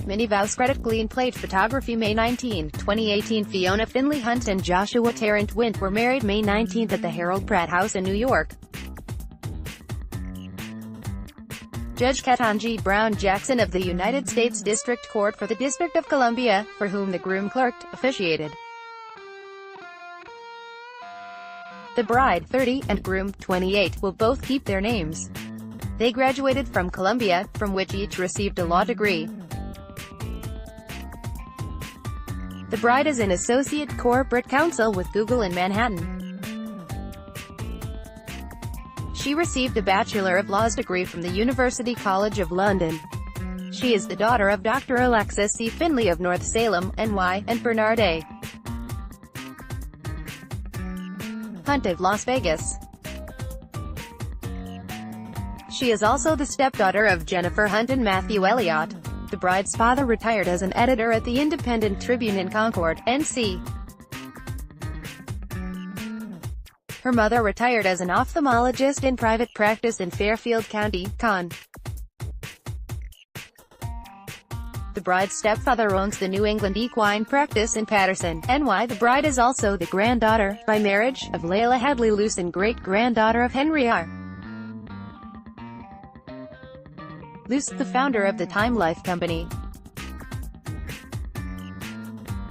Mini-VowsCreditClean played Photography May 19, 2018. Fiona Finlay-Hunt and Joshua Tarrant-Windt were married May 19 at the Harold Pratt House in New York. Judge Ketanji Brown Jackson of the United States District Court for the District of Columbia, for whom the groom clerked, officiated. The bride, 30, and groom, 28, will both keep their names. They graduated from Columbia, from which each received a law degree. The bride is an associate corporate counsel with Google in Manhattan. She received a Bachelor of Laws degree from the University College of London. She is the daughter of Dr. Alexis C. Finlay of North Salem, NY, and Bernard A. Hunt of Las Vegas. She is also the stepdaughter of Jennifer Hunt and Matthew Elliott. The bride's father retired as an editor at the Independent Tribune in Concord, NC. Her mother retired as an ophthalmologist in private practice in Fairfield County, Conn. The bride's stepfather owns the New England Equine Practice in Paterson, NY. The bride is also the granddaughter, by marriage, of Layla Hadley Luce and great-granddaughter of Henry R. Luce, the founder of the Time Life Company.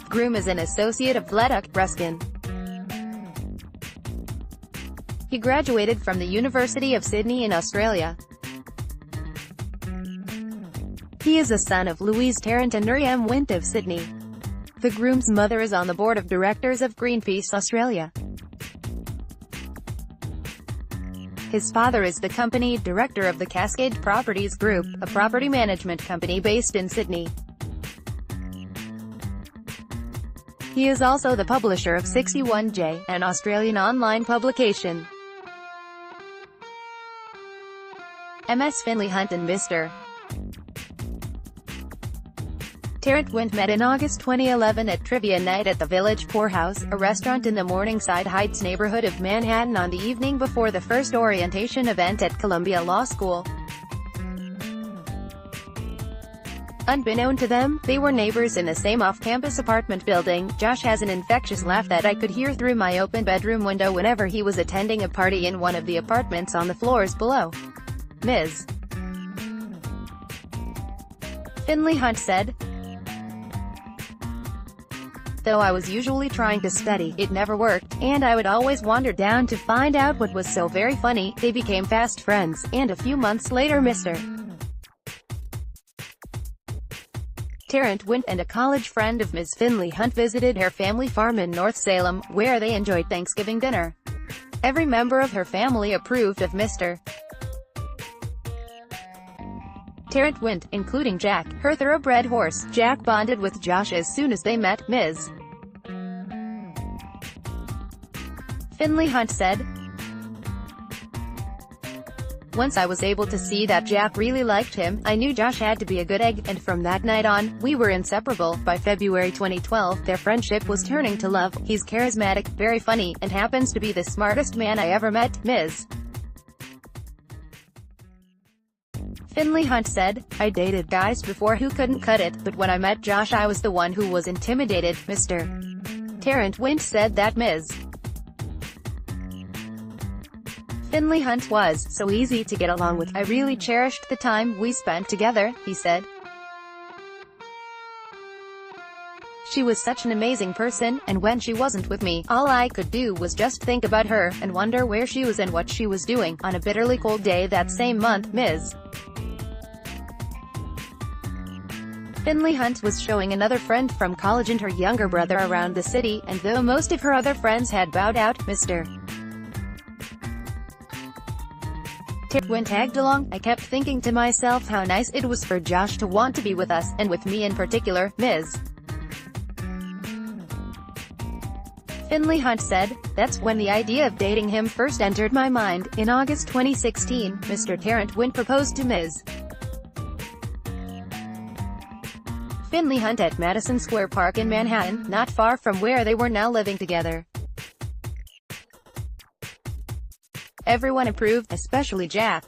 Groom is an associate of Leduc, Ruskin. He graduated from the University of Sydney in Australia. He is a son of Louise Tarrant and Miriam Windt of Sydney. The groom's mother is on the board of directors of Greenpeace Australia. His father is the company director of the Cascade Properties Group, a property management company based in Sydney. He is also the publisher of 61J, an Australian online publication. Ms. Finlay-Hunt and Mr. Tarrant-Windt met in August 2011 at Trivia Night at the Village Poorhouse, a restaurant in the Morningside Heights neighborhood of Manhattan on the evening before the first orientation event at Columbia Law School. Unbeknown to them, they were neighbors in the same off-campus apartment building. Josh has an infectious laugh that I could hear through my open bedroom window whenever he was attending a party in one of the apartments on the floors below. Ms. Finlay-Hunt said. Though I was usually trying to study, it never worked, and I would always wander down to find out what was so very funny. They became fast friends, and a few months later Mr. Tarrant-Windt and a college friend of Ms. Finlay-Hunt visited her family farm in North Salem, where they enjoyed Thanksgiving dinner. Every member of her family approved of Mr. Tarrant-Windt, including Jack, her thoroughbred horse. Jack bonded with Josh as soon as they met. Ms. Finlay-Hunt said. Once I was able to see that Jack really liked him, I knew Josh had to be a good egg, and from that night on, we were inseparable. By February 2012, their friendship was turning to love. He's charismatic, very funny, and happens to be the smartest man I ever met. Ms. Finlay-Hunt said, I dated guys before who couldn't cut it, but when I met Josh I was the one who was intimidated. Mr. Tarrant-Windt said that Ms. Finlay-Hunt was so easy to get along with. I really cherished the time we spent together, he said. She was such an amazing person, and when she wasn't with me, all I could do was just think about her, and wonder where she was and what she was doing. On a bitterly cold day that same month, Ms. Finlay-Hunt was showing another friend from college and her younger brother around the city, and though most of her other friends had bowed out, Mr. Tarrant-Windt tagged along. I kept thinking to myself how nice it was for Josh to want to be with us, and with me in particular. Ms. Finlay-Hunt said, that's when the idea of dating him first entered my mind. In August 2016, Mr. Tarrant-Windt proposed to Ms. Finlay-Hunt at Madison Square Park in Manhattan, not far from where they were now living together. Everyone approved, especially Jack.